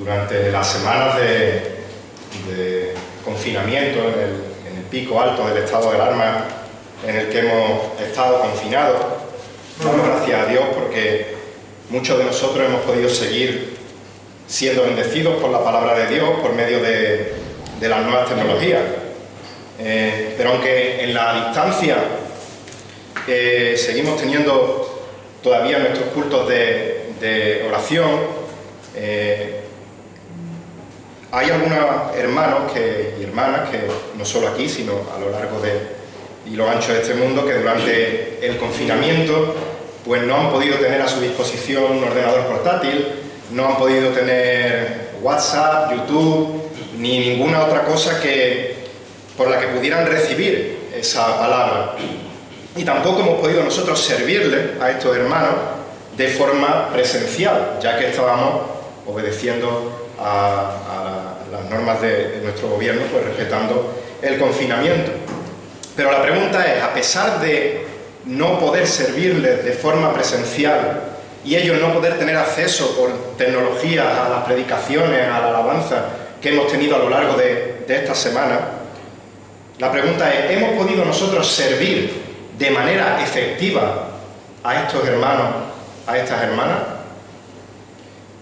Durante las semanas de confinamiento, en el pico alto del estado de alarma en el que hemos estado confinados, damos gracias a Dios porque muchos de nosotros hemos podido seguir siendo bendecidos por la palabra de Dios por medio de las nuevas tecnologías. Pero aunque en la distancia seguimos teniendo todavía nuestros cultos de oración, hay algunos hermanos y hermanas que no solo aquí, sino a lo largo y lo ancho de este mundo, que durante el confinamiento pues no han podido tener a su disposición un ordenador portátil, no han podido tener WhatsApp, YouTube, ni ninguna otra cosa por la que pudieran recibir esa palabra. Y tampoco hemos podido nosotros servirle a estos hermanos de forma presencial, ya que estábamos obedeciendo a las normas de nuestro gobierno, pues respetando el confinamiento. Pero la pregunta es, a pesar de no poder servirles de forma presencial y ellos no poder tener acceso por tecnología a las predicaciones, a la alabanza que hemos tenido a lo largo de esta semana, la pregunta es, ¿hemos podido nosotros servir de manera efectiva a estos hermanos, a estas hermanas?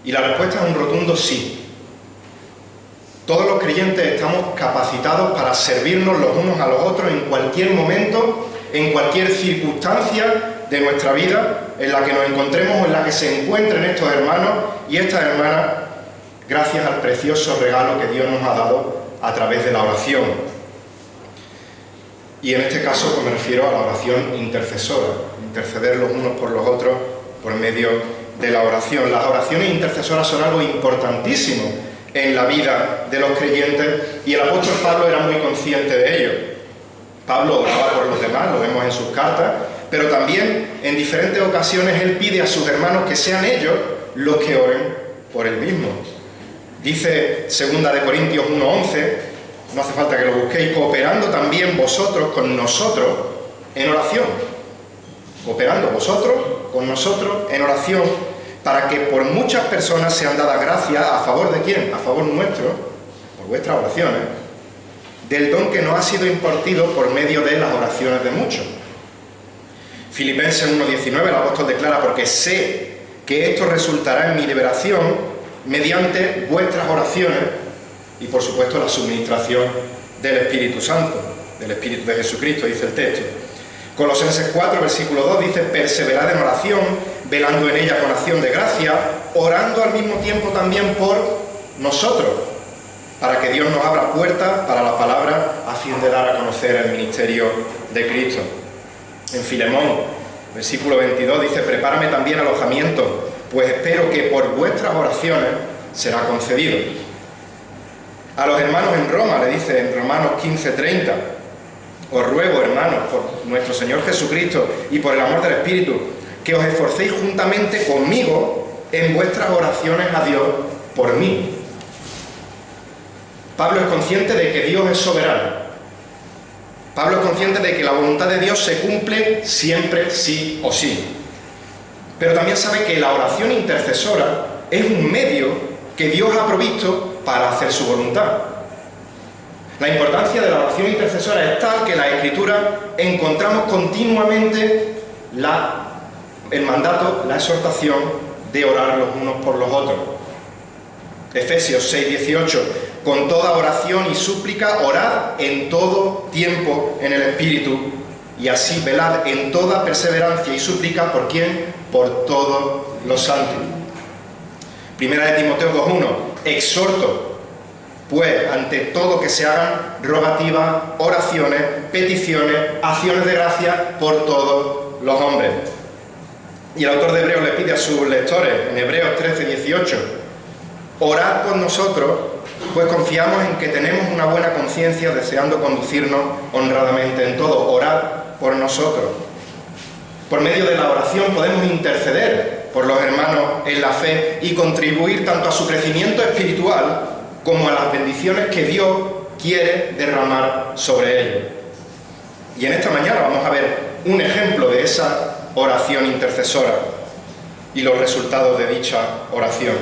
Y la respuesta es un rotundo sí. Todos los creyentes estamos capacitados para servirnos los unos a los otros en cualquier momento, en cualquier circunstancia de nuestra vida en la que nos encontremos o en la que se encuentren estos hermanos y estas hermanas, gracias al precioso regalo que Dios nos ha dado a través de la oración. Y en este caso pues me refiero a la oración intercesora, interceder los unos por los otros por medio de la oración. Las oraciones intercesoras son algo importantísimo en la vida de los creyentes y el apóstol Pablo era muy consciente de ello. Pablo oraba por los demás, lo vemos en sus cartas, pero también en diferentes ocasiones él pide a sus hermanos que sean ellos los que oren por él mismo. Dice 2 de Corintios 1:11, no hace falta que lo busquéis, cooperando también vosotros con nosotros en oración. Cooperando vosotros con nosotros en oración, para que por muchas personas sean dadas gracias. ¿A favor de quién? A favor nuestro, por vuestras oraciones, del don que nos ha sido impartido por medio de las oraciones de muchos. Filipenses 1:19, el apóstol declara, porque sé que esto resultará en mi liberación mediante vuestras oraciones y por supuesto la suministración del Espíritu Santo, del Espíritu de Jesucristo, dice el texto. Colosenses 4, versículo 2 dice, perseverad en oración, velando en ella con acción de gracia, orando al mismo tiempo también por nosotros, para que Dios nos abra puertas para la palabra a fin de dar a conocer el ministerio de Cristo. En Filemón, versículo 22 dice, prepárame también alojamiento, pues espero que por vuestras oraciones será concedido. A los hermanos en Roma le dice en Romanos 15:30, os ruego, hermanos, por nuestro Señor Jesucristo y por el amor del Espíritu, que os esforcéis juntamente conmigo en vuestras oraciones a Dios por mí. Pablo es consciente de que Dios es soberano. Pablo es consciente de que la voluntad de Dios se cumple siempre sí o sí. Pero también sabe que la oración intercesora es un medio que Dios ha provisto para hacer su voluntad. La importancia de la oración intercesora es tal que en la Escritura encontramos continuamente el mandato, la exhortación de orar los unos por los otros. Efesios 6:18, con toda oración y súplica, orad en todo tiempo en el Espíritu, y así velad en toda perseverancia y súplica, ¿por quién? Por todos los santos. Primera de Timoteo 2:1, exhorto, pues ante todo que se hagan rogativas, oraciones, peticiones, acciones de gracia por todos los hombres. Y el autor de Hebreos le pide a sus lectores, en Hebreos 13:18, orad por nosotros, pues confiamos en que tenemos una buena conciencia, deseando conducirnos honradamente en todo. Orad por nosotros. Por medio de la oración podemos interceder por los hermanos en la fe y contribuir tanto a su crecimiento espiritual como a las bendiciones que Dios quiere derramar sobre ellos. Y en esta mañana vamos a ver un ejemplo de esa oración intercesora y los resultados de dicha oración.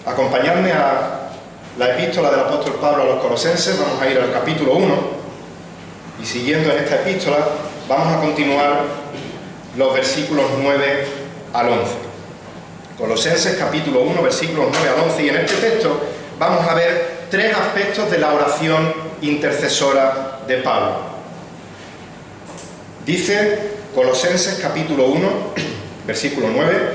Acompañadme a la epístola del apóstol Pablo a los Colosenses. Vamos a ir al capítulo 1 y siguiendo en esta epístola vamos a continuar los versículos 9 al 11. Colosenses capítulo 1, versículos 9 al 11, y en este texto vamos a ver tres aspectos de la oración intercesora de Pablo. Dice Colosenses capítulo 1, versículo 9: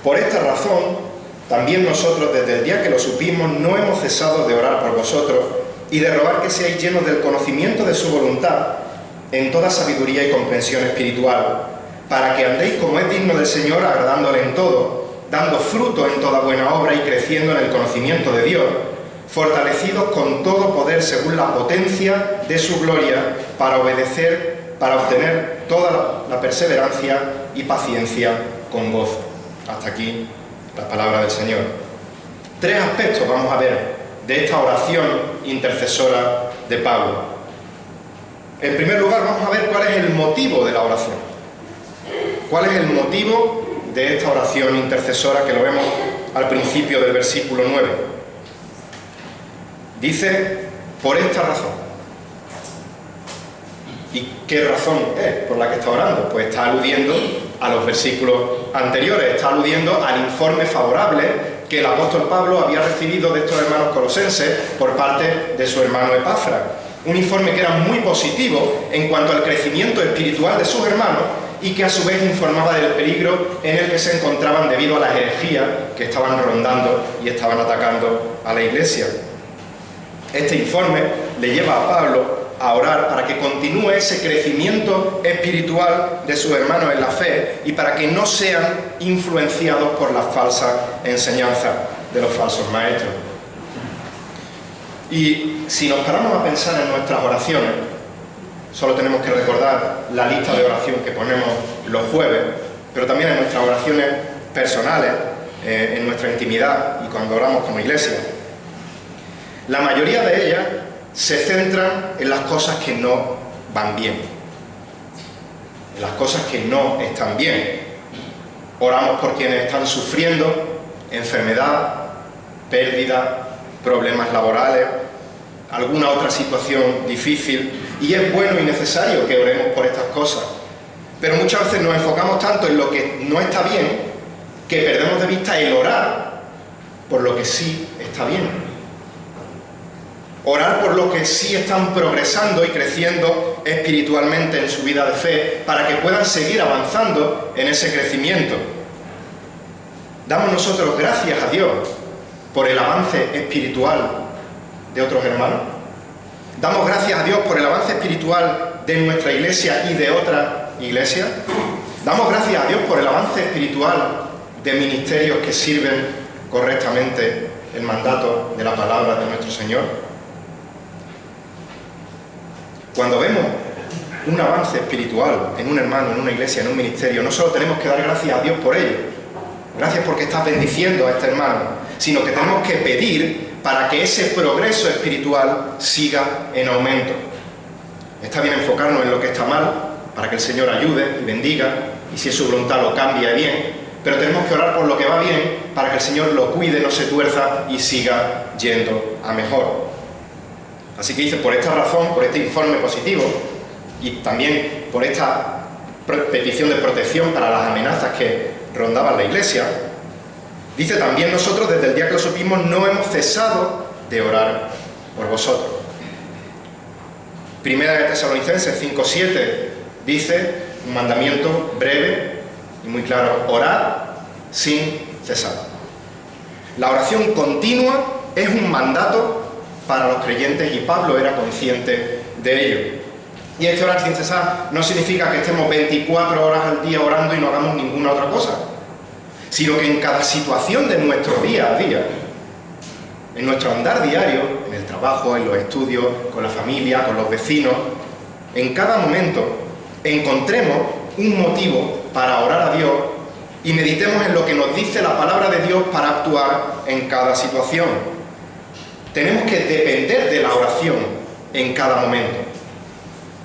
por esta razón también nosotros desde el día que lo supimos no hemos cesado de orar por vosotros y de rogar que seáis llenos del conocimiento de su voluntad en toda sabiduría y comprensión espiritual, para que andéis como es digno del Señor, agradándole en todo, dando fruto en toda buena obra y creciendo en el conocimiento de Dios, fortalecidos con todo poder según la potencia de su gloria, para obtener toda la perseverancia y paciencia con gozo. Hasta aquí la palabra del Señor. Tres aspectos vamos a ver de esta oración intercesora de Pablo. En primer lugar, vamos a ver cuál es el motivo de la oración. ¿Cuál es el motivo de esta oración intercesora, que lo vemos al principio del versículo 9? Dice, por esta razón. ¿Y qué razón es por la que está orando? Pues está aludiendo a los versículos anteriores, está aludiendo al informe favorable que el apóstol Pablo había recibido de estos hermanos colosenses por parte de su hermano Epafras. Un informe que era muy positivo en cuanto al crecimiento espiritual de sus hermanos y que a su vez informaba del peligro en el que se encontraban debido a las herejías que estaban rondando y estaban atacando a la iglesia. Este informe le lleva a Pablo a orar para que continúe ese crecimiento espiritual de sus hermanos en la fe y para que no sean influenciados por la falsa enseñanza de los falsos maestros. Y si nos paramos a pensar en nuestras oraciones, solo tenemos que recordar la lista de oración que ponemos los jueves, pero también en nuestras oraciones personales, en nuestra intimidad y cuando oramos como iglesia. La mayoría de ellas se centran en las cosas que no van bien, en las cosas que no están bien. Oramos por quienes están sufriendo enfermedad, pérdida, problemas laborales, alguna otra situación difícil, y es bueno y necesario que oremos por estas cosas. Pero muchas veces nos enfocamos tanto en lo que no está bien que perdemos de vista el orar por lo que sí está bien. Orar por los que sí están progresando y creciendo espiritualmente en su vida de fe, para que puedan seguir avanzando en ese crecimiento. Damos nosotros gracias a Dios por el avance espiritual de otros hermanos. Damos gracias a Dios por el avance espiritual de nuestra iglesia y de otras iglesias. Damos gracias a Dios por el avance espiritual de ministerios que sirven correctamente el mandato de la palabra de nuestro Señor. Cuando vemos un avance espiritual en un hermano, en una iglesia, en un ministerio, no solo tenemos que dar gracias a Dios por ello, gracias porque estás bendiciendo a este hermano, sino que tenemos que pedir para que ese progreso espiritual siga en aumento. Está bien enfocarnos en lo que está mal, para que el Señor ayude y bendiga, y si es su voluntad lo cambie bien, pero tenemos que orar por lo que va bien, para que el Señor lo cuide, no se tuerza y siga yendo a mejor. Así que dice, por esta razón, por este informe positivo y también por esta petición de protección para las amenazas que rondaban la iglesia, dice también nosotros desde el día que lo supimos no hemos cesado de orar por vosotros. Primera de Tesalonicenses 5:7 dice un mandamiento breve y muy claro: orad sin cesar. La oración continua es un mandato para los creyentes y Pablo era consciente de ello. Y este orar sin cesar no significa que estemos 24 horas al día orando y no hagamos ninguna otra cosa, sino que en cada situación de nuestro día a día, en nuestro andar diario, en el trabajo, en los estudios, con la familia, con los vecinos, en cada momento encontremos un motivo para orar a Dios y meditemos en lo que nos dice la palabra de Dios para actuar en cada situación. Tenemos que depender de la oración en cada momento.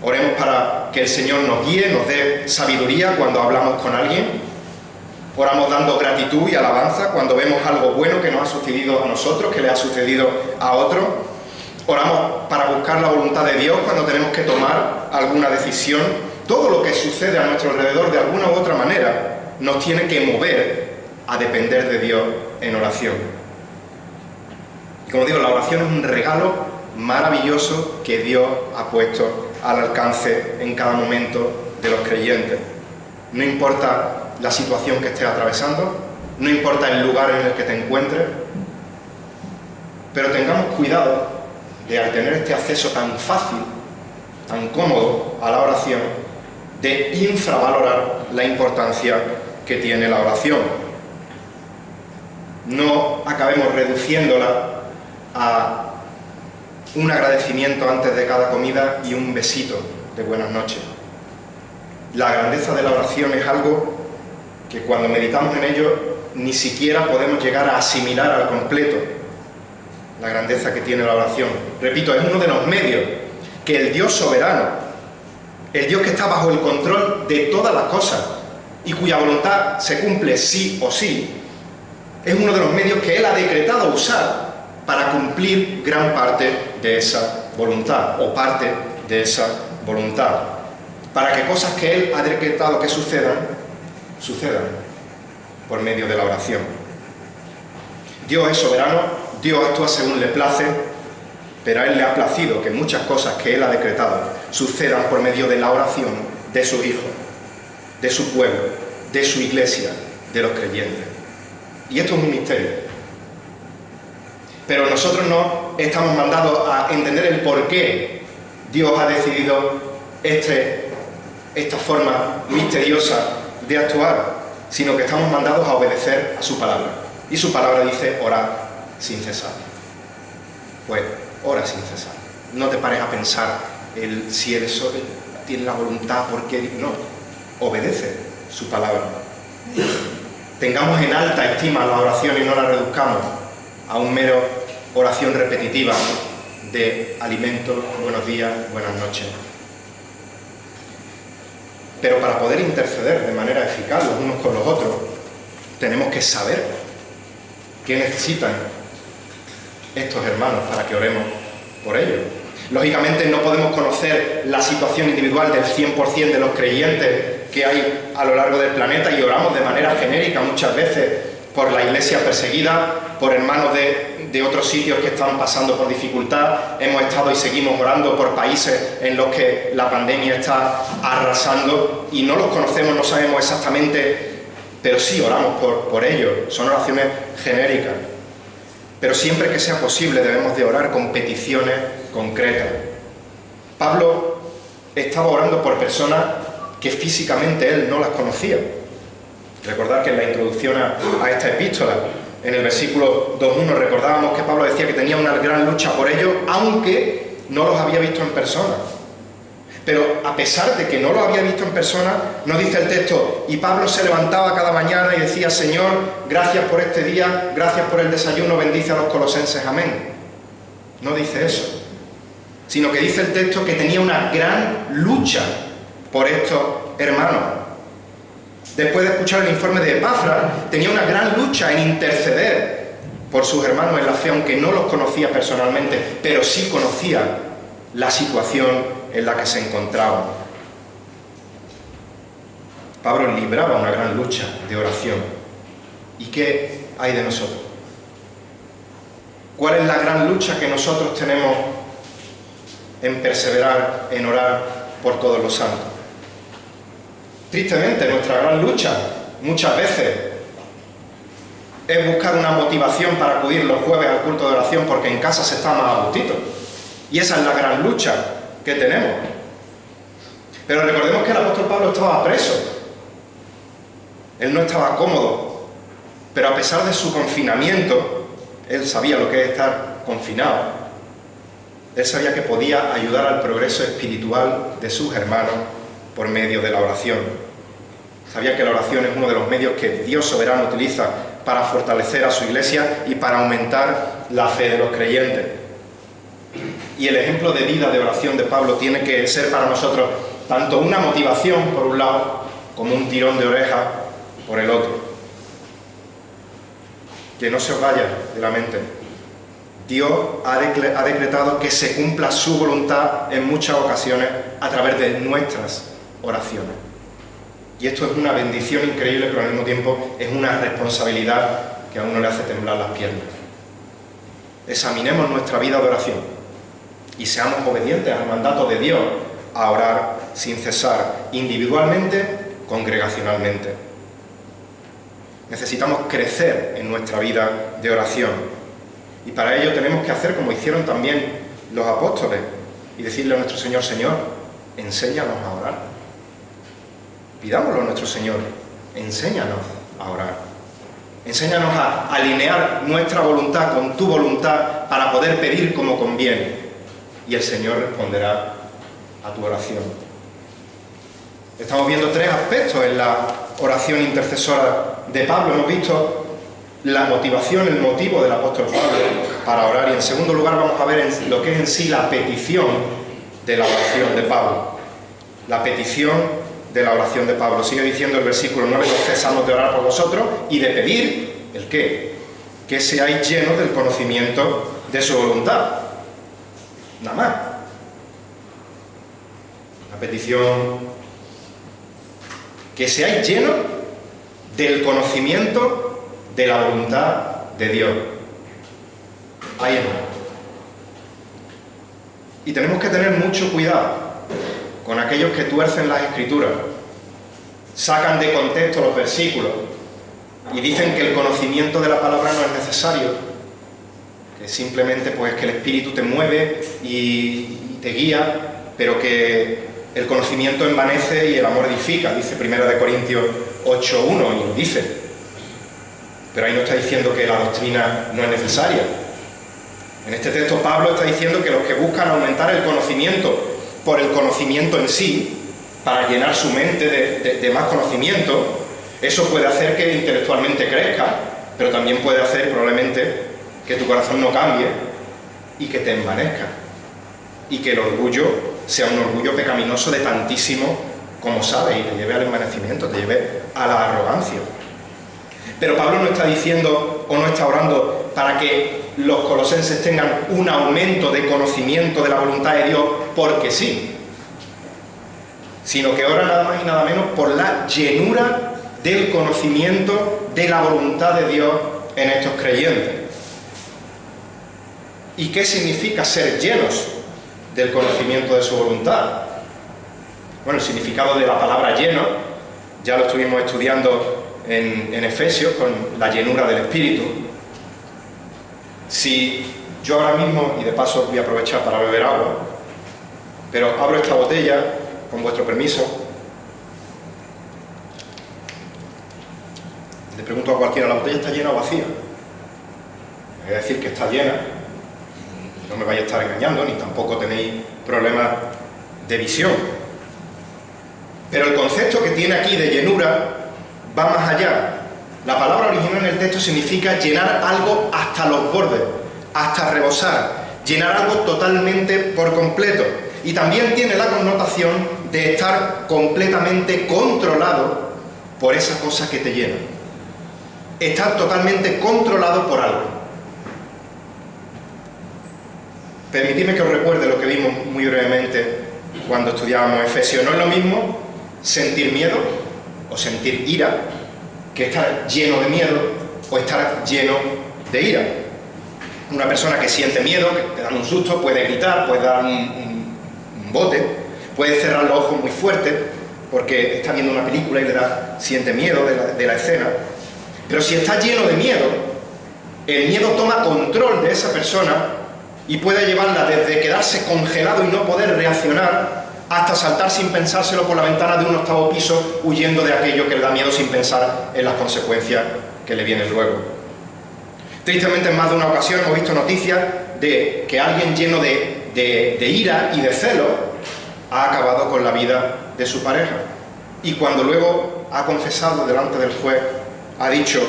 Oremos para que el Señor nos guíe, nos dé sabiduría cuando hablamos con alguien. Oramos dando gratitud y alabanza cuando vemos algo bueno que nos ha sucedido a nosotros, que le ha sucedido a otro. Oramos para buscar la voluntad de Dios cuando tenemos que tomar alguna decisión. Todo lo que sucede a nuestro alrededor de alguna u otra manera nos tiene que mover a depender de Dios en oración. Y como digo, la oración es un regalo maravilloso que Dios ha puesto al alcance en cada momento de los creyentes. No importa la situación que estés atravesando, no importa el lugar en el que te encuentres, pero tengamos cuidado de, al tener este acceso tan fácil, tan cómodo a la oración, de infravalorar la importancia que tiene la oración. No acabemos reduciéndola a un agradecimiento antes de cada comida y un besito de buenas noches. La grandeza de la oración es algo que cuando meditamos en ello ni siquiera podemos llegar a asimilar al completo la grandeza que tiene la oración. Repito, es uno de los medios que el Dios soberano, el Dios que está bajo el control de todas las cosas y cuya voluntad se cumple sí o sí, es uno de los medios que Él ha decretado usar para cumplir gran parte de esa voluntad o parte de esa voluntad, para que cosas que Él ha decretado que sucedan por medio de la oración. Dios es soberano, Dios actúa según le place, pero a Él le ha placido que muchas cosas que Él ha decretado sucedan por medio de la oración de sus hijos, de su pueblo, de su iglesia, de los creyentes. Y esto es un misterio. Pero nosotros no estamos mandados a entender el por qué Dios ha decidido esta forma misteriosa de actuar, sino que estamos mandados a obedecer a su palabra. Y su palabra dice, orad sin cesar. Pues, ora sin cesar. No te pares a pensar si él tiene la voluntad, ¿por qué? No, obedece su palabra. Tengamos en alta estima la oración y no la reduzcamos a un mero oración repetitiva de alimento, buenos días, buenas noches. Pero para poder interceder de manera eficaz los unos con los otros, tenemos que saber qué necesitan estos hermanos para que oremos por ellos. Lógicamente no podemos conocer la situación individual del 100% de los creyentes que hay a lo largo del planeta y oramos de manera genérica muchas veces por la iglesia perseguida, por hermanos de otros sitios que están pasando por dificultad. Hemos estado y seguimos orando por países en los que la pandemia está arrasando y no los conocemos, no sabemos exactamente, pero sí oramos por ellos. Son oraciones genéricas. Pero siempre que sea posible debemos de orar con peticiones concretas. Pablo estaba orando por personas que físicamente él no las conocía. Recordad que en la introducción a esta epístola, en el versículo 2.1, recordábamos que Pablo decía que tenía una gran lucha por ellos, aunque no los había visto en persona. Pero a pesar de que no los había visto en persona, nos dice el texto, y Pablo se levantaba cada mañana y decía, Señor, gracias por este día, gracias por el desayuno, bendice a los colosenses, amén. No dice eso, sino que dice el texto que tenía una gran lucha por estos hermanos. Después de escuchar el informe de Epafras, tenía una gran lucha en interceder por sus hermanos en la fe, aunque no los conocía personalmente, pero sí conocía la situación en la que se encontraban. Pablo libraba una gran lucha de oración. ¿Y qué hay de nosotros? ¿Cuál es la gran lucha que nosotros tenemos en perseverar, en orar por todos los santos? Tristemente, nuestra gran lucha muchas veces es buscar una motivación para acudir los jueves al culto de oración porque en casa se está más a gustito. Y esa es la gran lucha que tenemos. Pero recordemos que el apóstol Pablo estaba preso. Él no estaba cómodo, pero a pesar de su confinamiento, él sabía lo que es estar confinado. Él sabía que podía ayudar al progreso espiritual de sus hermanos por medio de la oración. Sabía que la oración es uno de los medios que Dios soberano utiliza para fortalecer a su iglesia y para aumentar la fe de los creyentes. Y el ejemplo de vida de oración de Pablo tiene que ser para nosotros tanto una motivación por un lado como un tirón de oreja por el otro. que no se os vaya de la mente. Dios ha decretado que se cumpla su voluntad en muchas ocasiones a través de nuestras oraciones. Y esto es una bendición increíble, pero al mismo tiempo es una responsabilidad que a uno le hace temblar las piernas. Examinemos nuestra vida de oración y seamos obedientes al mandato de Dios a orar sin cesar, individualmente, congregacionalmente. Necesitamos crecer en nuestra vida de oración. Y para ello tenemos que hacer como hicieron también los apóstoles y decirle a nuestro Señor: Señor, enséñanos a orar. Pidámoslo a nuestro Señor: enséñanos a orar. Enséñanos a alinear nuestra voluntad con tu voluntad para poder pedir como conviene. Y el Señor responderá a tu oración. Estamos viendo tres aspectos en la oración intercesora de Pablo. Hemos visto la motivación, el motivo del apóstol Pablo para orar, y en segundo lugar vamos a ver lo que es en sí la petición de la oración de Pablo. La petición de la oración de Pablo. Sigue diciendo el versículo 9: no cesamos de orar por vosotros y de pedir, ¿el qué? Que seáis llenos del conocimiento de su voluntad. Nada más. La petición: que seáis llenos del conocimiento de la voluntad de Dios. Ahí está. Y tenemos que tener mucho cuidado con aquellos que tuercen las Escrituras, sacan de contexto los versículos y dicen que el conocimiento de la palabra no es necesario, que simplemente pues que el Espíritu te mueve y te guía, pero que el conocimiento envanece y el amor edifica, dice 1 Corintios 8:1, y lo dice. Pero ahí no está diciendo que la doctrina no es necesaria. En este texto Pablo está diciendo que los que buscan aumentar el conocimiento por el conocimiento en sí, para llenar su mente de más conocimiento, eso puede hacer que intelectualmente crezca, pero también puede hacer probablemente que tu corazón no cambie y que te envanezca. Y que el orgullo sea un orgullo pecaminoso de tantísimo como sabes y te lleve al envanecimiento, te lleve a la arrogancia. Pero Pablo no está diciendo o no está orando para que los colosenses tengan un aumento de conocimiento de la voluntad de Dios porque sí, sino que ora nada más y nada menos por la llenura del conocimiento de la voluntad de Dios en estos creyentes. ¿Y qué significa ser llenos del conocimiento de su voluntad? Bueno, el significado de la palabra lleno ya lo estuvimos estudiando en Efesios, con la llenura del Espíritu. Si yo ahora mismo, y de paso voy a aprovechar para beber agua, pero abro esta botella, con vuestro permiso, le pregunto a cualquiera: ¿la botella está llena o vacía? Me voy a decir que está llena, no me vais a estar engañando, ni tampoco tenéis problemas de visión. Pero el concepto que tiene aquí de llenura va más allá. La palabra original en el texto significa llenar algo hasta los bordes, hasta rebosar, llenar algo totalmente por completo. Y también tiene la connotación de estar completamente controlado por esa cosa que te llena. Estar totalmente controlado por algo. Permitidme que os recuerde lo que vimos muy brevemente cuando estudiábamos Efesios. No es lo mismo sentir miedo o sentir ira que estar lleno de miedo o estar lleno de ira. Una persona que siente miedo, que te dan un susto, puede gritar, puede dar un bote, puede cerrar los ojos muy fuerte porque está viendo una película y siente miedo de la escena. Pero si está lleno de miedo, el miedo toma control de esa persona y puede llevarla desde quedarse congelado y no poder reaccionar hasta saltar sin pensárselo por la ventana de un 8º piso, huyendo de aquello que le da miedo sin pensar en las consecuencias que le vienen luego. Tristemente, en más de una ocasión hemos visto noticias de que alguien lleno de ira y de celo ha acabado con la vida de su pareja. Y cuando luego ha confesado delante del juez, ha dicho: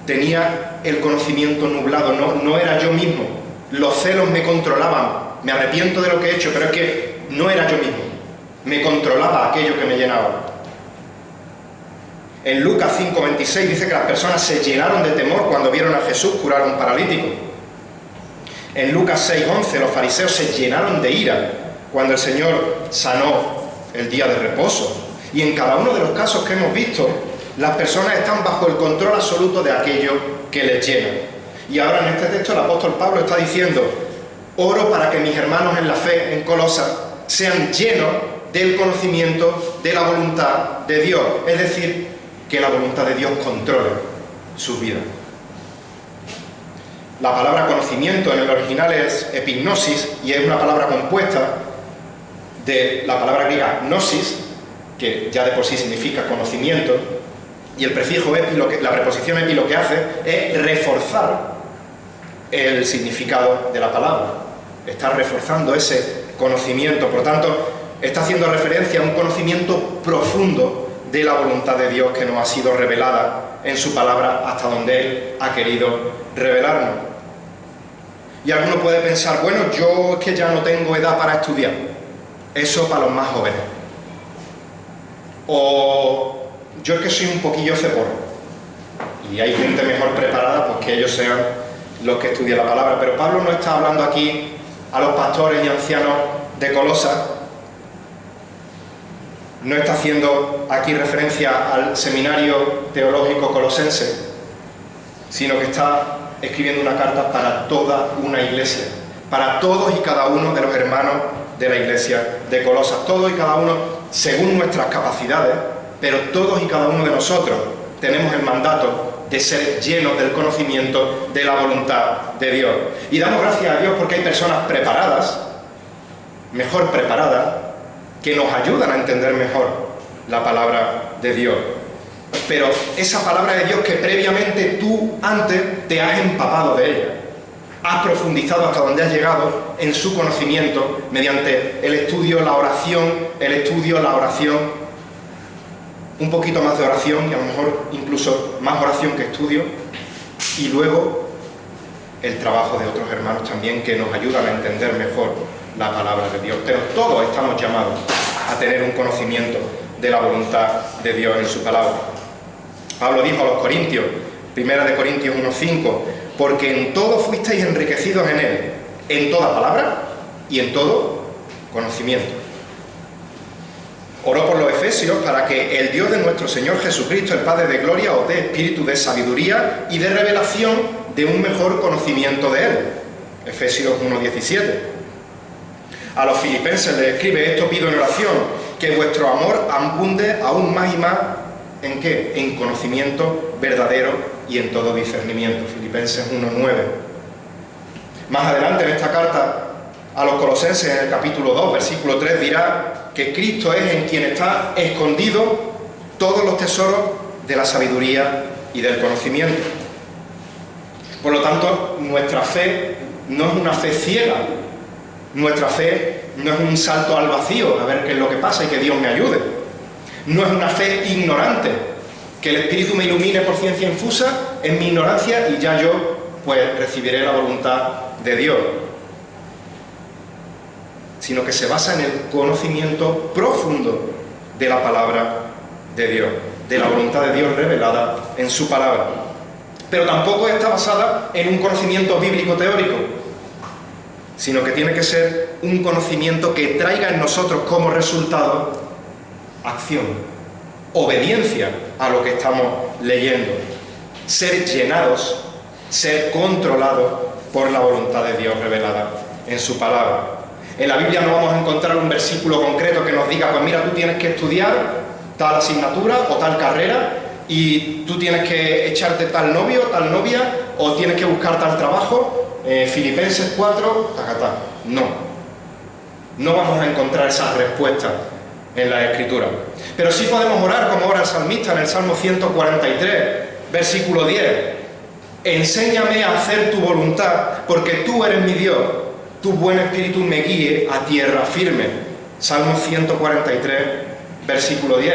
tenía el conocimiento nublado, no era yo mismo, los celos me controlaban, me arrepiento de lo que he hecho, pero es que no era yo mismo, me controlaba aquello que me llenaba. En Lucas 5:26 dice que las personas se llenaron de temor cuando vieron a Jesús curar a un paralítico. En Lucas 6:11 los fariseos se llenaron de ira cuando el Señor sanó el día de reposo. Y en cada uno de los casos que hemos visto, las personas están bajo el control absoluto de aquello que les llena. Y ahora en este texto el apóstol Pablo está diciendo: oro para que mis hermanos en la fe en Colosas sean llenos del conocimiento de la voluntad de Dios. Es decir, que la voluntad de Dios controle su vida. La palabra conocimiento en el original es epignosis y es una palabra compuesta de la palabra griega gnosis, que ya de por sí significa conocimiento, y el prefijo epi, la preposición epi lo que hace es reforzar el significado de la palabra. Está reforzando ese conocimiento, por tanto, está haciendo referencia a un conocimiento profundo de la voluntad de Dios que nos ha sido revelada en su palabra hasta donde Él ha querido revelarnos. Y alguno puede pensar: bueno, yo es que ya no tengo edad para estudiar. Eso para los más jóvenes. O yo es que soy un poquillo ceporro. Y hay gente mejor preparada, pues que ellos sean los que estudien la palabra. Pero Pablo no está hablando aquí a los pastores y ancianos de Colosas. No está haciendo aquí referencia al seminario teológico colosense, sino que está escribiendo una carta para toda una iglesia, para todos y cada uno de los hermanos de la iglesia de Colosas, todos y cada uno según nuestras capacidades, pero todos y cada uno de nosotros tenemos el mandato de ser llenos del conocimiento de la voluntad de Dios. Y damos gracias a Dios porque hay personas preparadas, mejor preparadas, que nos ayudan a entender mejor la palabra de Dios. Pero esa palabra de Dios que previamente tú antes te has empapado de ella, has profundizado hasta donde has llegado en su conocimiento mediante el estudio, la oración, un poquito más de oración y a lo mejor incluso más oración que estudio, y luego el trabajo de otros hermanos también que nos ayudan a entender mejor la palabra de Dios. Pero todos estamos llamados a tener un conocimiento de la voluntad de Dios en su palabra. Pablo dijo a los Corintios, 1 Corintios 1:5, porque en todo fuisteis enriquecidos en Él, en toda palabra y en todo conocimiento. Oró por los efesios para que el Dios de nuestro Señor Jesucristo, el Padre de gloria, os dé espíritu de sabiduría y de revelación de un mejor conocimiento de Él. Efesios 1:17. A los filipenses les escribe: esto pido en oración, que vuestro amor abunde aún más y más, ¿en qué? En conocimiento verdadero y en todo discernimiento. Filipenses 1:9. Más adelante en esta carta a los colosenses, en el capítulo 2, versículo 3, dirá que Cristo es en quien está escondido todos los tesoros de la sabiduría y del conocimiento. Por lo tanto, nuestra fe no es una fe ciega. Nuestra fe no es un salto al vacío, a ver qué es lo que pasa y que Dios me ayude. No es una fe ignorante, que el Espíritu me ilumine por ciencia infusa en mi ignorancia y ya yo pues recibiré la voluntad de Dios. Sino que se basa en el conocimiento profundo de la palabra de Dios, de la voluntad de Dios revelada en su palabra. Pero tampoco está basada en un conocimiento bíblico teórico, sino que tiene que ser un conocimiento que traiga en nosotros como resultado acción, obediencia a lo que estamos leyendo, ser llenados, ser controlados por la voluntad de Dios revelada en su palabra. En la Biblia no vamos a encontrar un versículo concreto que nos diga: pues mira, tú tienes que estudiar tal asignatura o tal carrera y tú tienes que echarte tal novio, tal novia, o tienes que buscar tal trabajo. Filipenses 4, tacatá. No vamos a encontrar esas respuestas en la Escritura. Pero sí podemos orar como ora el salmista en el Salmo 143, versículo 10. Enséñame a hacer tu voluntad, porque tú eres mi Dios. Tu buen espíritu me guíe a tierra firme. Salmo 143, versículo 10.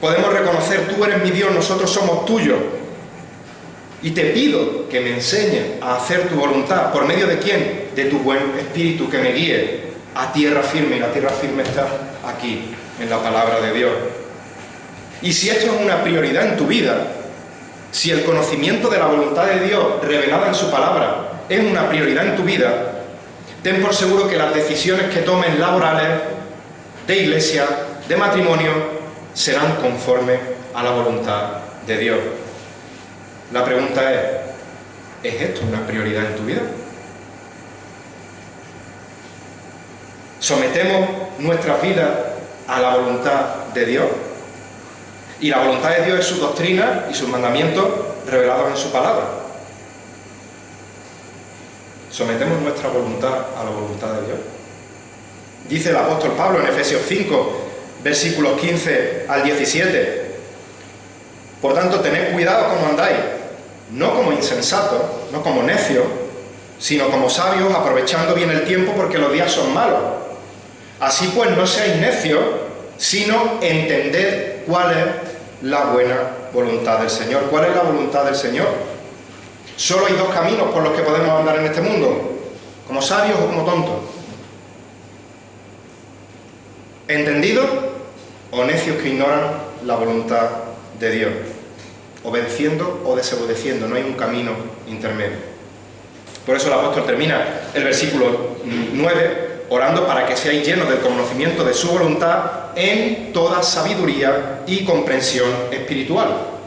Podemos reconocer: tú eres mi Dios, nosotros somos tuyos. Y te pido que me enseñes a hacer tu voluntad. ¿Por medio de quién? De tu buen espíritu que me guíe a tierra firme. Y la tierra firme está aquí, en la palabra de Dios. Y si esto es una prioridad en tu vida, si el conocimiento de la voluntad de Dios revelada en su palabra es una prioridad en tu vida, ten por seguro que las decisiones que tomes laborales, de iglesia, de matrimonio, serán conforme a la voluntad de Dios. La pregunta ¿es esto una prioridad en tu vida? ¿Sometemos nuestras vidas a la voluntad de Dios? Y la voluntad de Dios es su doctrina y sus mandamientos revelados en su palabra. ¿Sometemos nuestra voluntad a la voluntad de Dios? Dice el apóstol Pablo en Efesios 5, versículos 15 al 17. Por tanto, tened cuidado como andáis, no como insensatos, no como necios, sino como sabios, aprovechando bien el tiempo porque los días son malos. Así pues, no seáis necios, sino entended cuál es la buena voluntad del Señor. ¿Cuál es la voluntad del Señor? Solo hay dos caminos por los que podemos andar en este mundo, como sabios o como tontos. ¿Entendidos o necios que ignoran la voluntad de Dios? Obedeciendo o desobedeciendo, no hay un camino intermedio. Por eso el apóstol termina el versículo 9 orando para que seáis llenos del conocimiento de su voluntad en toda sabiduría y comprensión espiritual.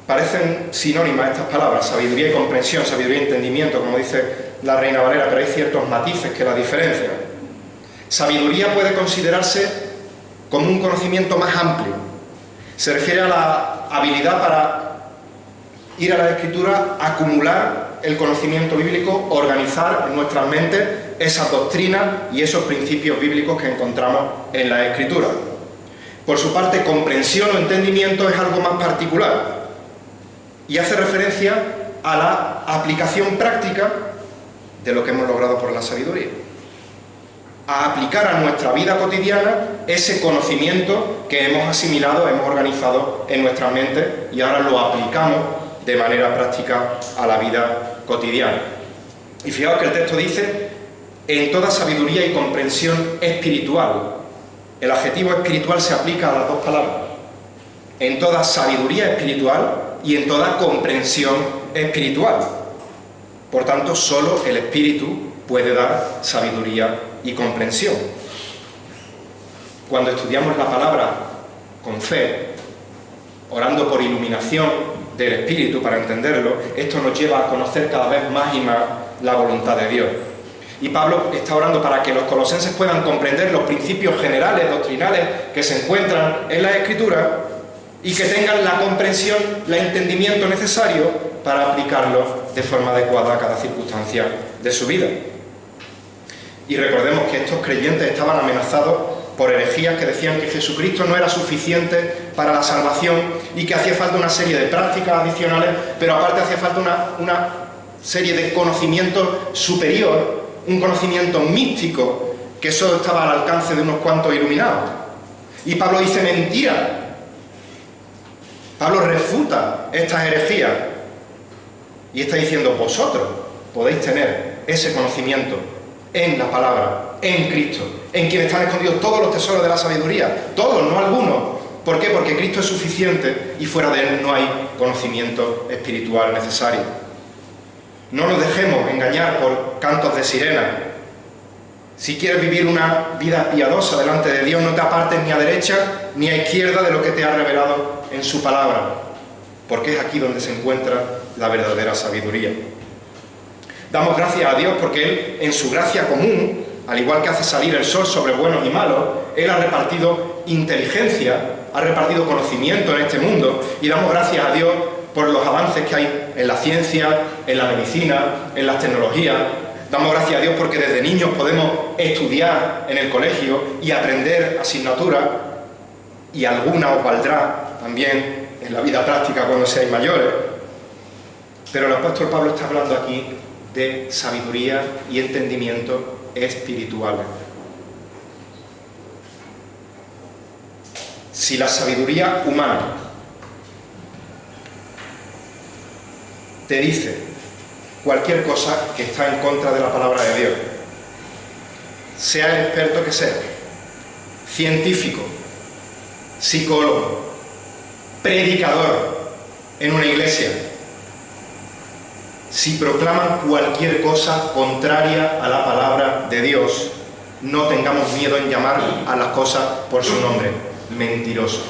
Parecen sinónimas estas palabras, sabiduría y comprensión, sabiduría y entendimiento, como dice la Reina Valera, pero hay ciertos matices que la diferencian. Sabiduría puede considerarse como un conocimiento más amplio. Se refiere a la habilidad para ir a la Escritura, acumular el conocimiento bíblico, organizar en nuestras mentes esas doctrinas y esos principios bíblicos que encontramos en la Escritura. Por su parte, comprensión o entendimiento es algo más particular y hace referencia a la aplicación práctica de lo que hemos logrado por la sabiduría. A aplicar a nuestra vida cotidiana ese conocimiento que hemos asimilado, hemos organizado en nuestra mente y ahora lo aplicamos de manera práctica a la vida cotidiana. Y fijaos que el texto dice en toda sabiduría y comprensión espiritual. El adjetivo espiritual se aplica a las dos palabras. En toda sabiduría espiritual y en toda comprensión espiritual. Por tanto, solo el Espíritu puede dar sabiduría y comprensión. Cuando estudiamos la palabra con fe, orando por iluminación del Espíritu para entenderlo, esto nos lleva a conocer cada vez más y más la voluntad de Dios. Y Pablo está orando para que los colosenses puedan comprender los principios generales, doctrinales que se encuentran en la Escritura y que tengan la comprensión, el entendimiento necesario para aplicarlo de forma adecuada a cada circunstancia de su vida. Y recordemos que estos creyentes estaban amenazados por herejías que decían que Jesucristo no era suficiente para la salvación y que hacía falta una serie de prácticas adicionales, pero aparte hacía falta una serie de conocimiento superior, un conocimiento místico que solo estaba al alcance de unos cuantos iluminados. Y Pablo dice mentira. Pablo refuta estas herejías y está diciendo vosotros podéis tener ese conocimiento en la palabra, en Cristo, en quien están escondidos todos los tesoros de la sabiduría, todos, no algunos. ¿Por qué? Porque Cristo es suficiente y fuera de Él no hay conocimiento espiritual necesario. No nos dejemos engañar por cantos de sirena. Si quieres vivir una vida piadosa delante de Dios, no te apartes ni a derecha ni a izquierda de lo que te ha revelado en su palabra, porque es aquí donde se encuentra la verdadera sabiduría. Damos gracias a Dios porque Él, en su gracia común, al igual que hace salir el sol sobre buenos y malos, Él ha repartido inteligencia, ha repartido conocimiento en este mundo, y damos gracias a Dios por los avances que hay en la ciencia, en la medicina, en las tecnologías. Damos gracias a Dios porque desde niños podemos estudiar en el colegio y aprender asignaturas, y alguna os valdrá también en la vida práctica cuando seáis mayores. Pero el apóstol Pablo está hablando aquí de sabiduría y entendimiento espirituales. Si la sabiduría humana te dice cualquier cosa que está en contra de la palabra de Dios, sea el experto que sea, científico, psicólogo, predicador en una iglesia, si proclaman cualquier cosa contraria a la palabra de Dios, no tengamos miedo en llamar a las cosas por su nombre: mentiroso.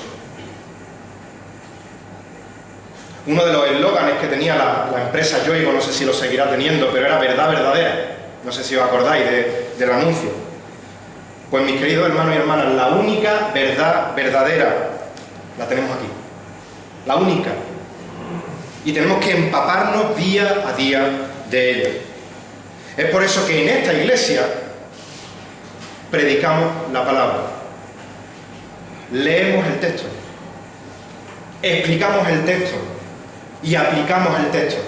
Uno de los eslóganes que tenía la empresa Yoigo, no sé si lo seguirá teniendo, pero era verdad verdadera. No sé si os acordáis del anuncio. Pues mis queridos hermanos y hermanas, la única verdad verdadera la tenemos aquí. La única. Y tenemos que empaparnos día a día de ella. Es por eso que en esta iglesia predicamos la palabra. Leemos el texto. Explicamos el texto. Y aplicamos el texto.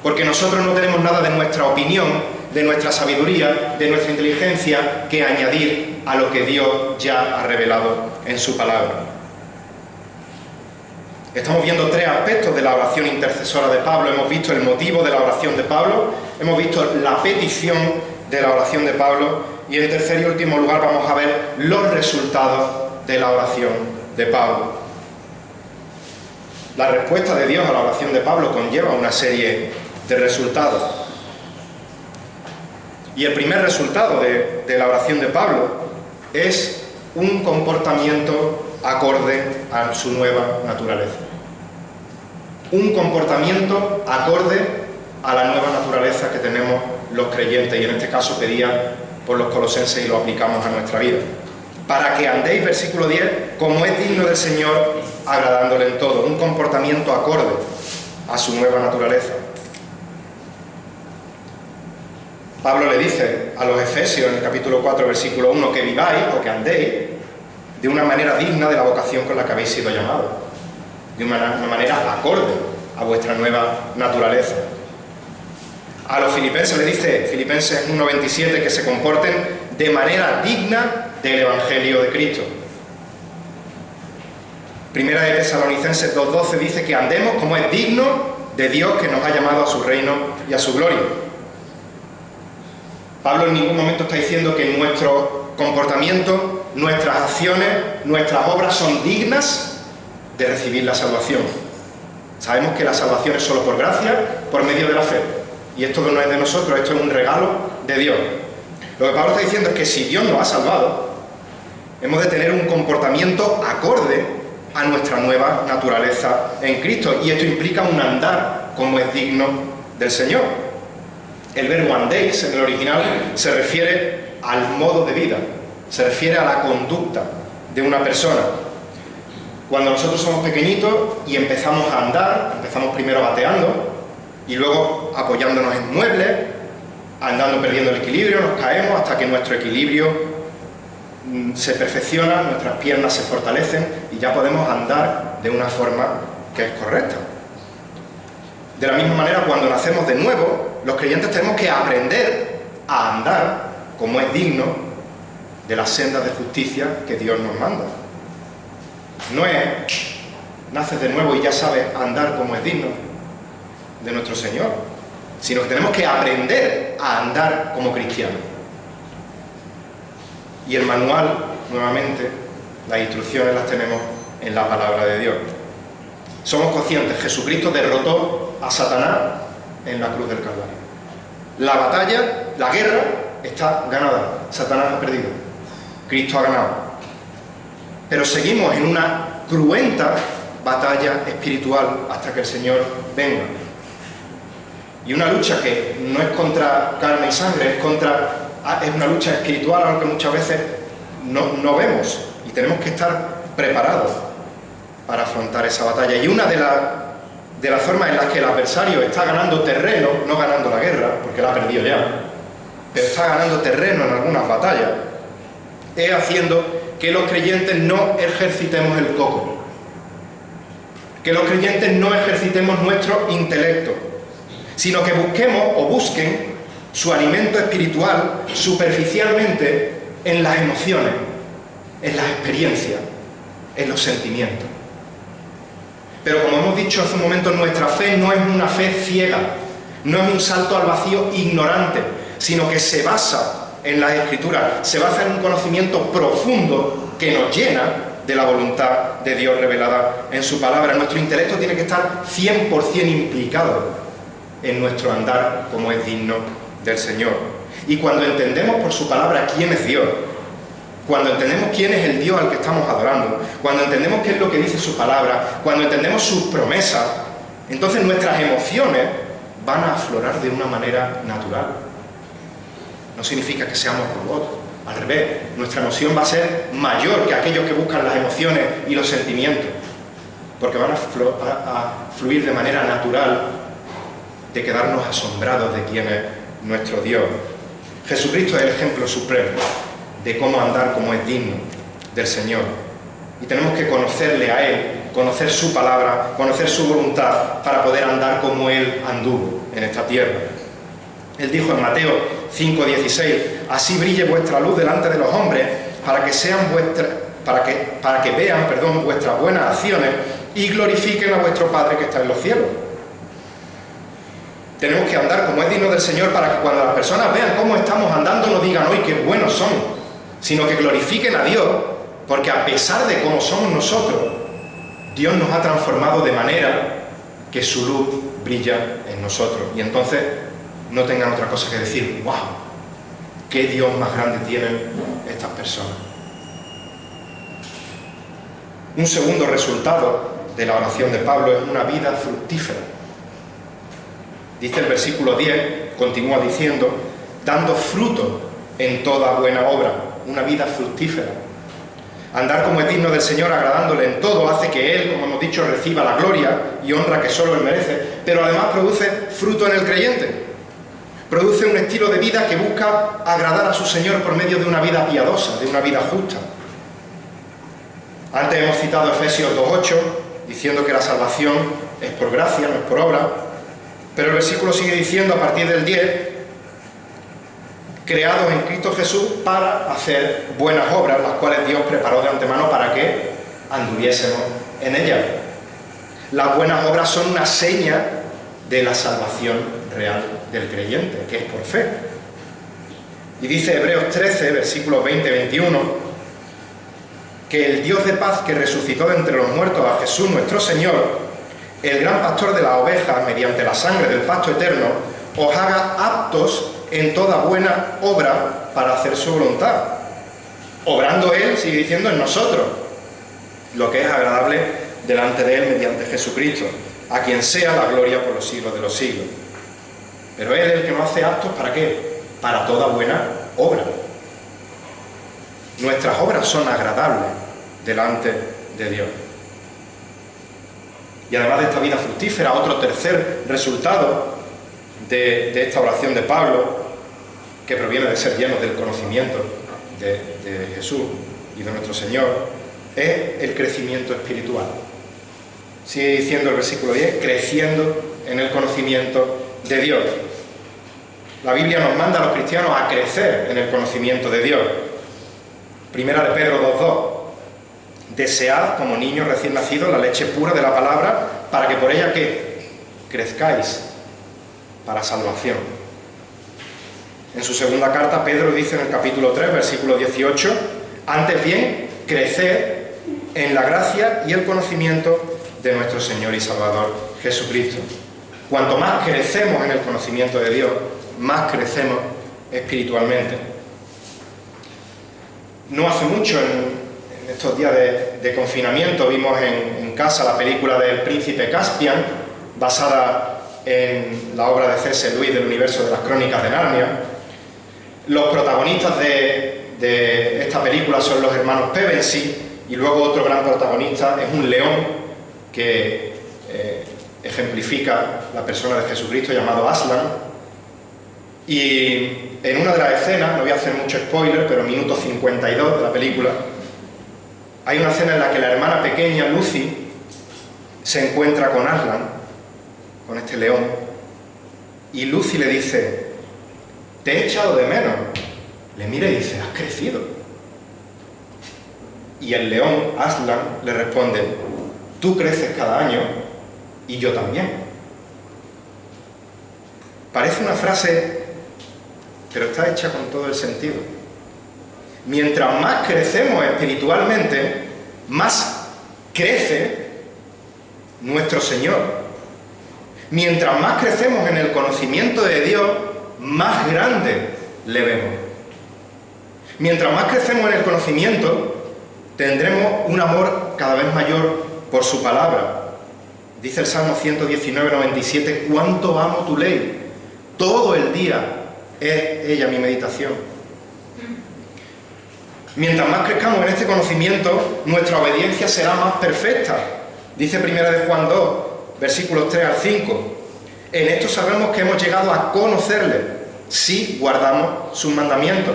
Porque nosotros no tenemos nada de nuestra opinión, de nuestra sabiduría, de nuestra inteligencia que añadir a lo que Dios ya ha revelado en su palabra. Estamos viendo tres aspectos de la oración intercesora de Pablo. Hemos visto el motivo de la oración de Pablo, hemos visto la petición de la oración de Pablo y en tercer y último lugar vamos a ver los resultados de la oración de Pablo. La respuesta de Dios a la oración de Pablo conlleva una serie de resultados. Y el primer resultado de la oración de Pablo es un comportamiento acorde a su nueva naturaleza. Un comportamiento acorde a la nueva naturaleza que tenemos los creyentes, y en este caso pedía por los colosenses y lo aplicamos a nuestra vida. Para que andéis, versículo 10, como es digno del Señor, agradándole en todo. Un comportamiento acorde a su nueva naturaleza. Pablo le dice a los Efesios en el capítulo 4, versículo 1, que viváis o que andéis de una manera digna de la vocación con la que habéis sido llamados, de una manera acorde a vuestra nueva naturaleza. A los filipenses le dice, Filipenses 1:27, que se comporten de manera digna del Evangelio de Cristo. Primera de Tesalonicenses 2:12 dice que andemos como es digno de Dios que nos ha llamado a su reino y a su gloria. Pablo en ningún momento está diciendo que nuestro comportamiento, nuestras acciones, nuestras obras son dignas de recibir la salvación. Sabemos que la salvación es solo por gracia, por medio de la fe. Y esto no es de nosotros, esto es un regalo de Dios. Lo que Pablo está diciendo es que si Dios nos ha salvado, hemos de tener un comportamiento acorde a nuestra nueva naturaleza en Cristo. Y esto implica un andar como es digno del Señor. El verbo andéis en el original se refiere al modo de vida, se refiere a la conducta de una persona. Cuando nosotros somos pequeñitos y empezamos a andar, empezamos primero gateando y luego apoyándonos en muebles, andando perdiendo el equilibrio, nos caemos hasta que nuestro equilibrio se perfecciona, nuestras piernas se fortalecen y ya podemos andar de una forma que es correcta. De la misma manera, cuando nacemos de nuevo, los creyentes tenemos que aprender a andar como es digno de las sendas de justicia que Dios nos manda. No es, naces de nuevo y ya sabes andar como es digno de nuestro Señor, sino que tenemos que aprender a andar como cristianos. Y el manual, nuevamente, las instrucciones las tenemos en la palabra de Dios. Somos conscientes, Jesucristo derrotó a Satanás en la cruz del Calvario. La batalla, la guerra, está ganada. Satanás ha perdido. Cristo ha ganado. Pero seguimos en una cruenta batalla espiritual hasta que el Señor venga. Y una lucha que no es contra carne y sangre, es una lucha espiritual, aunque muchas veces no vemos. Y tenemos que estar preparados para afrontar esa batalla. Y una de las formas en las que el adversario está ganando terreno, no ganando la guerra, porque la ha perdido ya, pero está ganando terreno en algunas batallas, es haciendo que los creyentes no ejercitemos el coco, que los creyentes no ejercitemos nuestro intelecto, sino que busquen su alimento espiritual superficialmente en las emociones, en las experiencias, en los sentimientos. Pero como hemos dicho hace un momento, nuestra fe no es una fe ciega, no es un salto al vacío ignorante, sino que se basa en las Escrituras, se basa en un conocimiento profundo que nos llena de la voluntad de Dios revelada en su palabra. Nuestro intelecto tiene que estar 100% implicado en nuestro andar como es digno del Señor. Y cuando entendemos por su palabra quién es Dios, cuando entendemos quién es el Dios al que estamos adorando, cuando entendemos qué es lo que dice su palabra, cuando entendemos sus promesas, entonces nuestras emociones van a aflorar de una manera natural. No significa que seamos robots, al revés, nuestra emoción va a ser mayor que aquellos que buscan las emociones y los sentimientos, porque van a fluir de manera natural de quedarnos asombrados de quién es nuestro Dios. Jesucristo es el ejemplo supremo de cómo andar como es digno del Señor. Y tenemos que conocerle a Él, conocer su palabra, conocer su voluntad para poder andar como Él anduvo en esta tierra. Él dijo en Mateo 5:16: así brille vuestra luz delante de los hombres, para que vean vuestras buenas acciones y glorifiquen a vuestro Padre que está en los cielos. Tenemos que andar como es digno del Señor para que cuando las personas vean cómo estamos andando no digan: ¡ay, qué buenos son!, sino que glorifiquen a Dios, porque a pesar de cómo somos nosotros, Dios nos ha transformado de manera que su luz brilla en nosotros. Y entonces no tengan otra cosa que decir: ¡wow! ¡Qué Dios más grande tienen estas personas! Un segundo resultado de la oración de Pablo es una vida fructífera. Dice el versículo 10, continúa diciendo: dando fruto en toda buena obra, una vida fructífera. Andar como es digno del Señor, agradándole en todo, hace que Él, como hemos dicho, reciba la gloria y honra que solo Él merece, pero además produce fruto en el creyente. Produce un estilo de vida que busca agradar a su Señor por medio de una vida piadosa, de una vida justa. Antes hemos citado Efesios 2:8, diciendo que la salvación es por gracia, no es por obra, pero el versículo sigue diciendo a partir del 10: creados en Cristo Jesús para hacer buenas obras, las cuales Dios preparó de antemano para que anduviésemos en ellas. Las buenas obras son una seña de la salvación real del creyente, que es por fe. Y dice Hebreos 13, versículos 20-21, que el Dios de paz, que resucitó de entre los muertos a Jesús nuestro Señor, el gran pastor de las ovejas, mediante la sangre del pacto eterno, os haga aptos en toda buena obra para hacer su voluntad. Obrando Él, sigue diciendo, en nosotros, lo que es agradable delante de Él mediante Jesucristo, a quien sea la gloria por los siglos de los siglos. Pero Él es el que nos hace aptos, ¿para qué? Para toda buena obra. Nuestras obras son agradables delante de Dios. Y además de esta vida fructífera, otro tercer resultado de esta oración de Pablo, que proviene de ser llenos del conocimiento de Jesús y de nuestro Señor, es el crecimiento espiritual. Sigue diciendo el versículo 10, creciendo en el conocimiento de Dios. La Biblia nos manda a los cristianos a crecer en el conocimiento de Dios. Primera de Pedro 2:2, desead como niños recién nacidos la leche pura de la palabra, para que por ella ¿qué? Crezcáis para salvación. En su segunda carta, Pedro dice en el capítulo 3, versículo 18, antes bien, creced en la gracia y el conocimiento de nuestro Señor y Salvador Jesucristo. Cuanto más crecemos en el conocimiento de Dios, más crecemos espiritualmente. No hace mucho, en estos días de confinamiento, vimos en casa la película del Príncipe Caspian, basada en la obra de C.S. Lewis del universo de las Crónicas de Narnia. Los protagonistas de esta película son los hermanos Pevensey, y luego otro gran protagonista es un león que ejemplifica la persona de Jesucristo, llamado Aslan. Y en una de las escenas, no voy a hacer mucho spoiler, pero minuto 52 de la película, hay una escena en la que la hermana pequeña, Lucy, se encuentra con Aslan, con este león, y Lucy le dice: te he echado de menos. Le mira y dice: has crecido. Y el león, Aslan, le responde: tú creces cada año y yo también. Parece una frase pero está hecha con todo el sentido. Mientras más crecemos espiritualmente, más crece nuestro Señor. Mientras más crecemos en el conocimiento de Dios, más grande le vemos. Mientras más crecemos en el conocimiento, tendremos un amor cada vez mayor por su palabra. Dice el Salmo 119, 97, «Cuánto amo tu ley, todo el día es ella mi meditación». Mientras más crezcamos en este conocimiento, nuestra obediencia será más perfecta. Dice 1 de Juan 2, versículos 3 al 5, «En esto sabemos que hemos llegado a conocerle, si guardamos sus mandamientos».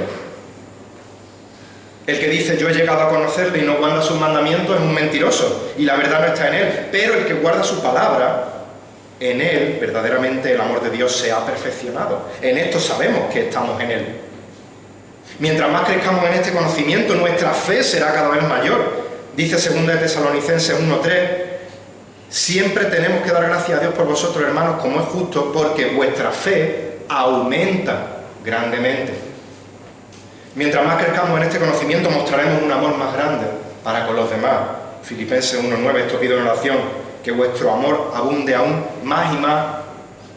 El que dice yo he llegado a conocerle y no guarda sus mandamientos es un mentiroso y la verdad no está en él. Pero el que guarda su palabra, en él verdaderamente el amor de Dios se ha perfeccionado. En esto sabemos que estamos en él. Mientras más crezcamos en este conocimiento, nuestra fe será cada vez mayor. Dice 2 de Tesalonicenses 1:3, siempre tenemos que dar gracias a Dios por vosotros, hermanos, como es justo, porque vuestra fe aumenta grandemente. Mientras más crezcamos en este conocimiento, mostraremos un amor más grande para con los demás. Filipenses 1:9, esto pido en oración, que vuestro amor abunde aún más y más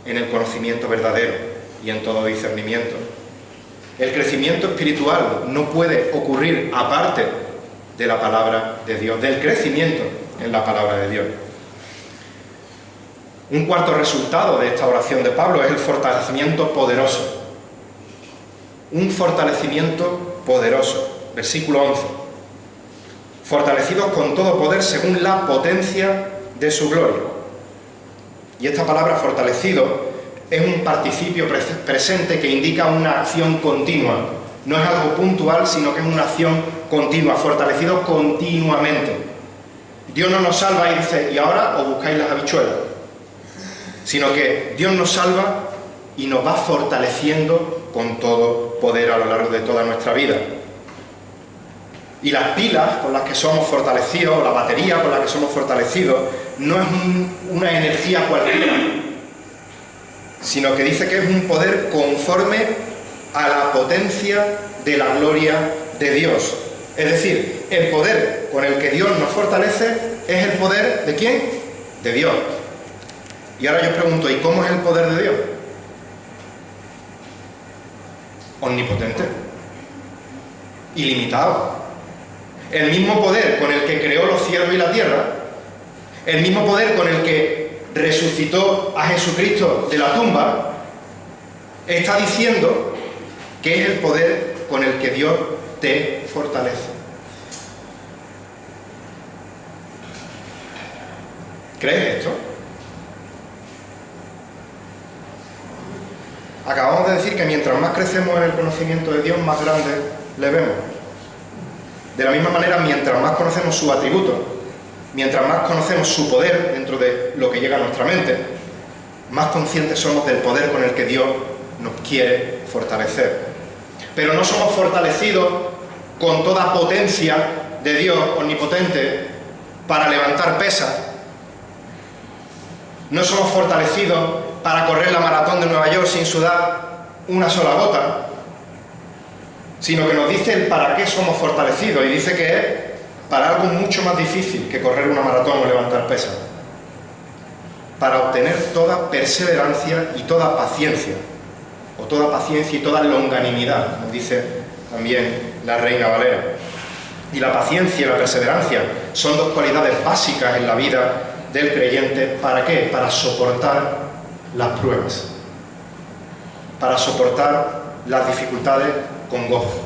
en el conocimiento verdadero y en todo discernimiento. El crecimiento espiritual no puede ocurrir aparte de la palabra de Dios, del crecimiento en la palabra de Dios. Un cuarto resultado de esta oración de Pablo es el fortalecimiento poderoso. Un fortalecimiento poderoso. Versículo 11. Fortalecidos con todo poder según la potencia de su gloria. Y esta palabra fortalecido es un participio presente que indica una acción continua. No es algo puntual, sino que es una acción continua. Fortalecidos continuamente. Dios no nos salva y dice, y ahora os buscáis las habichuelas. Sino que Dios nos salva y nos va fortaleciendo con todo poder a lo largo de toda nuestra vida. Y las pilas con las que somos fortalecidos, o la batería con la que somos fortalecidos, no es una energía cualquiera, sino que dice que es un poder conforme a la potencia de la gloria de Dios. Es decir, el poder con el que Dios nos fortalece es el poder ¿de quién? De Dios. Y ahora yo os pregunto, ¿y cómo es el poder de Dios? Omnipotente, ilimitado. El mismo poder con el que creó los cielos y la tierra, el mismo poder con el que resucitó a Jesucristo de la tumba, está diciendo que es el poder con el que Dios te fortalece. ¿Crees esto? Acabamos de decir que mientras más crecemos en el conocimiento de Dios, más grande le vemos. De la misma manera, mientras más conocemos sus atributos, mientras más conocemos su poder dentro de lo que llega a nuestra mente, más conscientes somos del poder con el que Dios nos quiere fortalecer. Pero no somos fortalecidos con toda potencia de Dios omnipotente para levantar pesas. No somos fortalecidos para correr la maratón de Nueva York sin sudar una sola gota, sino que nos dice el para qué somos fortalecidos, y dice que es para algo mucho más difícil que correr una maratón o levantar pesas, para obtener toda perseverancia y toda paciencia, o toda paciencia y toda longanimidad, nos dice también la Reina Valera. Y la paciencia y la perseverancia son dos cualidades básicas en la vida del creyente. ¿Para qué? Para soportar las pruebas, para soportar las dificultades con gozo.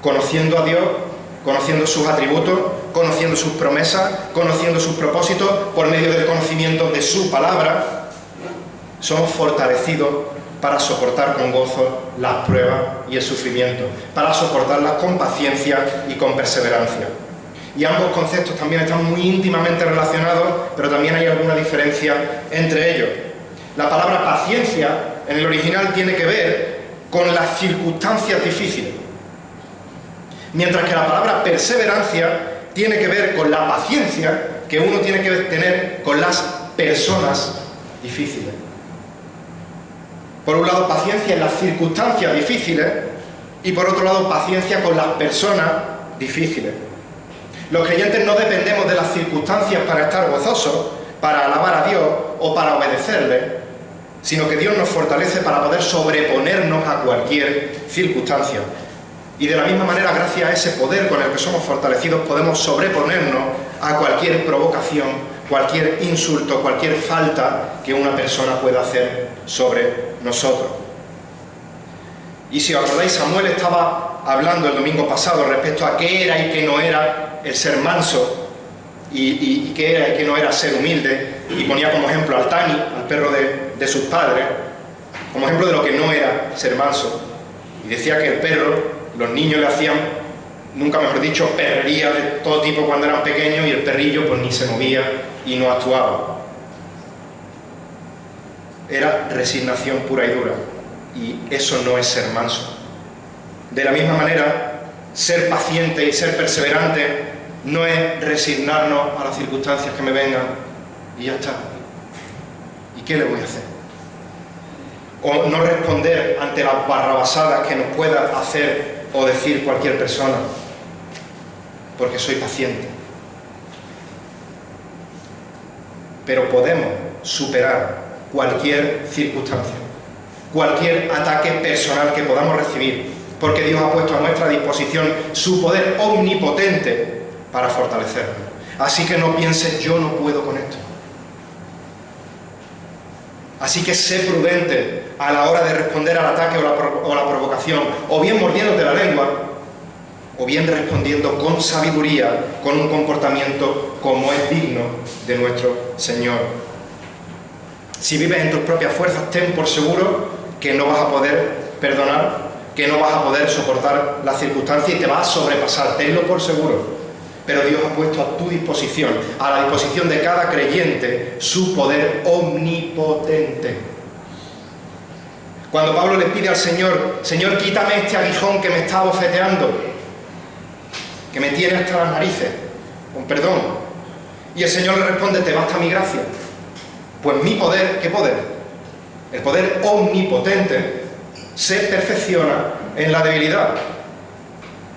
Conociendo a Dios, conociendo sus atributos, conociendo sus promesas, conociendo sus propósitos, por medio del conocimiento de su palabra, somos fortalecidos para soportar con gozo las pruebas y el sufrimiento, para soportarlas con paciencia y con perseverancia. Y ambos conceptos también están muy íntimamente relacionados, pero también hay alguna diferencia entre ellos. La palabra paciencia en el original tiene que ver con las circunstancias difíciles, mientras que la palabra perseverancia tiene que ver con la paciencia que uno tiene que tener con las personas difíciles. Por un lado, paciencia en las circunstancias difíciles y por otro lado, paciencia con las personas difíciles. Los creyentes no dependemos de las circunstancias para estar gozosos, para alabar a Dios o para obedecerle, sino que Dios nos fortalece para poder sobreponernos a cualquier circunstancia. Y de la misma manera, gracias a ese poder con el que somos fortalecidos, podemos sobreponernos a cualquier provocación, cualquier insulto, cualquier falta que una persona pueda hacer sobre nosotros. Y si os acordáis, Samuel estaba hablando el domingo pasado respecto a qué era y qué no era el ser manso, y qué era y qué no era ser humilde, y ponía como ejemplo al Tani, al perro de sus padres, como ejemplo de lo que no era ser manso. Y decía que el perro, los niños le hacían, nunca mejor dicho, perrería de todo tipo cuando eran pequeños, y el perrillo pues ni se movía y no actuaba. Era resignación pura y dura, y eso no es ser manso. De la misma manera, ser paciente y ser perseverante no es resignarnos a las circunstancias que me vengan y ya está. ¿Y qué le voy a hacer? O no responder ante las barrabasadas que nos pueda hacer o decir cualquier persona, porque soy paciente. Pero podemos superar cualquier circunstancia, cualquier ataque personal que podamos recibir, porque Dios ha puesto a nuestra disposición su poder omnipotente para fortalecernos. Así que no pienses, yo no puedo con esto. Así que sé prudente a la hora de responder al ataque o la provocación, o bien mordiéndote la lengua, o bien respondiendo con sabiduría, con un comportamiento como es digno de nuestro Señor. Si vives en tus propias fuerzas, ten por seguro que no vas a poder perdonar, que no vas a poder soportar las circunstancias y te vas a sobrepasar, tenlo por seguro. Pero Dios ha puesto a tu disposición, a la disposición de cada creyente, su poder omnipotente. Cuando Pablo le pide al Señor, Señor, quítame este aguijón que me está abofeteando, que me tiene hasta las narices, con perdón. Y el Señor le responde, te basta mi gracia. Pues mi poder, ¿qué poder? El poder omnipotente se perfecciona en la debilidad.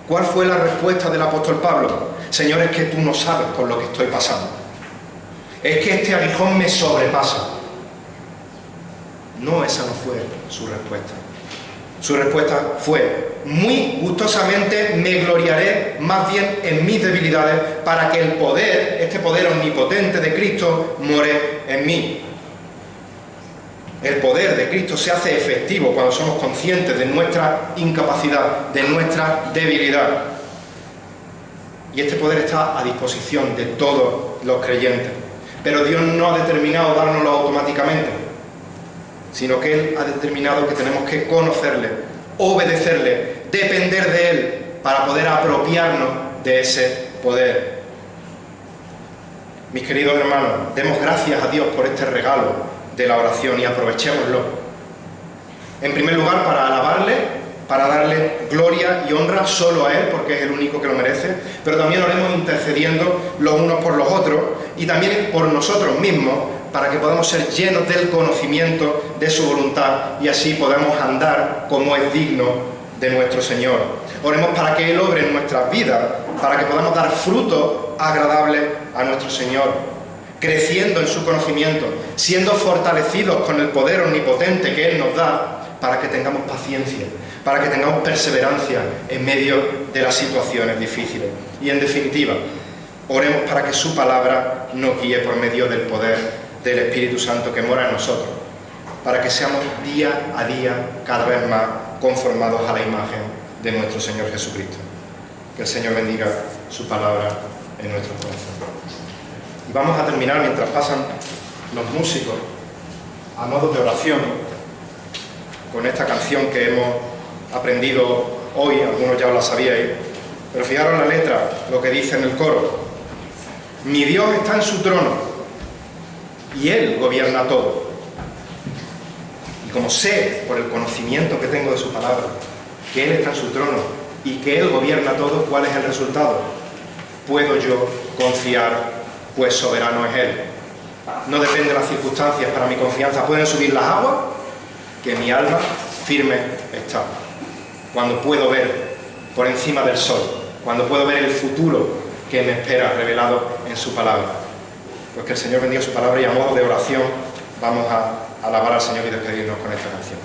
¿Cuál fue la respuesta del apóstol Pablo? Señor, es que tú no sabes por lo que estoy pasando. Es que este aguijón me sobrepasa. No, esa no fue su respuesta. Su respuesta fue, muy gustosamente me gloriaré más bien en mis debilidades para que el poder, este poder omnipotente de Cristo, more en mí. El poder de Cristo se hace efectivo cuando somos conscientes de nuestra incapacidad, de nuestra debilidad. Y este poder está a disposición de todos los creyentes. Pero Dios no ha determinado dárnoslo automáticamente, sino que Él ha determinado que tenemos que conocerle, obedecerle, depender de Él para poder apropiarnos de ese poder. Mis queridos hermanos, demos gracias a Dios por este regalo de la oración y aprovechémoslo. En primer lugar, para alabarle, para darle gloria y honra solo a Él, porque es el único que lo merece, pero también oremos intercediendo los unos por los otros y también por nosotros mismos, para que podamos ser llenos del conocimiento de su voluntad y así podamos andar como es digno de nuestro Señor. Oremos para que Él obre en nuestras vidas, para que podamos dar fruto agradable a nuestro Señor, creciendo en su conocimiento, siendo fortalecidos con el poder omnipotente que Él nos da, para que tengamos paciencia, para que tengamos perseverancia en medio de las situaciones difíciles. Y en definitiva, oremos para que su palabra nos guíe por medio del poder del Espíritu Santo que mora en nosotros, para que seamos día a día cada vez más conformados a la imagen de nuestro Señor Jesucristo. Que el Señor bendiga su palabra en nuestro corazón. Y vamos a terminar, mientras pasan los músicos, a modo de oración, con esta canción que hemos aprendido hoy, algunos ya la sabíais, pero fijaros la letra, lo que dice en el coro. Mi Dios está en su trono y Él gobierna todo. Y como sé, por el conocimiento que tengo de su palabra, que Él está en su trono y que Él gobierna todo, ¿cuál es el resultado? Puedo yo confiar, pues soberano es Él. No depende de las circunstancias para mi confianza. ¿Pueden subir las aguas? que mi alma firme está. Cuando puedo ver por encima del sol, cuando puedo ver el futuro que me espera revelado en su palabra. Pues que el Señor bendiga su palabra y a modo de oración vamos a alabar al Señor y despedirnos con esta canción.